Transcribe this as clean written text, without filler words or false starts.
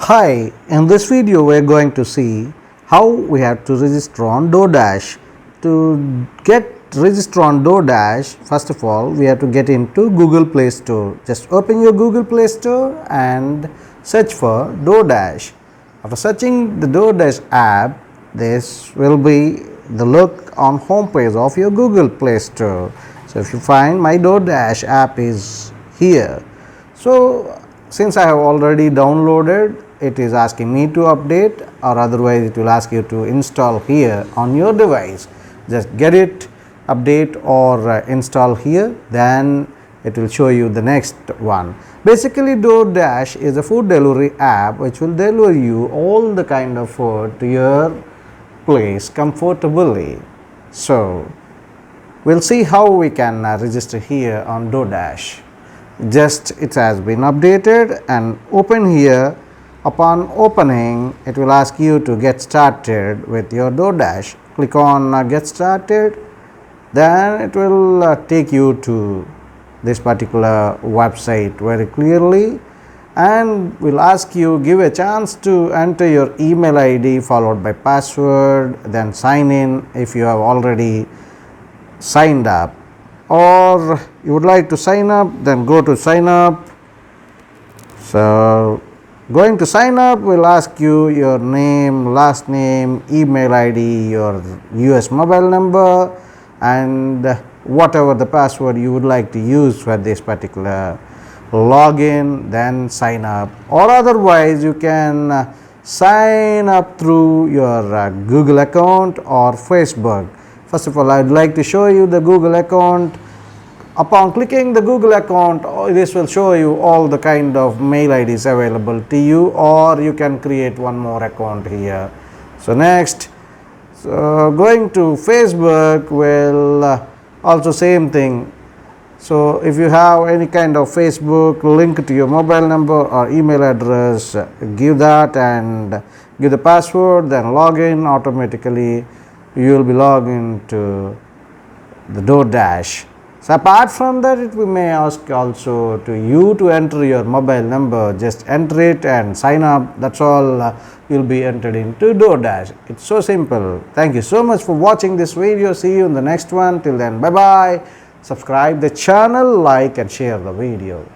Hi, in this video we are going to see how we have to register on DoorDash. To get register on DoorDash, first of all we have to get into Google Play Store. Just open your Google Play Store and search for DoorDash. After searching the DoorDash app, this will be the look on home page of your Google Play Store. So if you find my DoorDash app is here. So since I have already downloaded, it is asking me to update, or otherwise it will ask you to install here on your device. Just get it, update or install here, then it will show you the next one. Basically DoorDash is a food delivery app which will deliver you all the kind of food to your place comfortably. So we'll see how we can register here on DoorDash. Just it has been updated and open here. Upon opening, it will ask you to get started with your DoorDash. Click on get started, then it will take you to this particular website very clearly, and will ask you, give a chance to enter your email ID followed by password, then sign in if you have already signed up, or you would like to sign up, then go to sign up. So going to sign up will ask you your name, last name, email ID, your US mobile number, and whatever the password you would like to use for this particular login, then sign up. Or otherwise you can sign up through your Google account or Facebook. First of all, I would like to show you the Google account. Upon clicking the Google account, this will show you all the kind of mail IDs available to you, or you can create one more account here. So next, going to Facebook will also same thing. So if you have any kind of Facebook link to your mobile number or email address, give that and give the password, then log in. Automatically you will be logged into the DoorDash. So apart from that, we may ask also to you to enter your mobile number. Just enter it and sign up. That's all. You'll be entered into DoorDash. It's so simple. Thank you so much for watching this video. See you in the next one. Till then, bye bye. Subscribe the channel, like and share the video.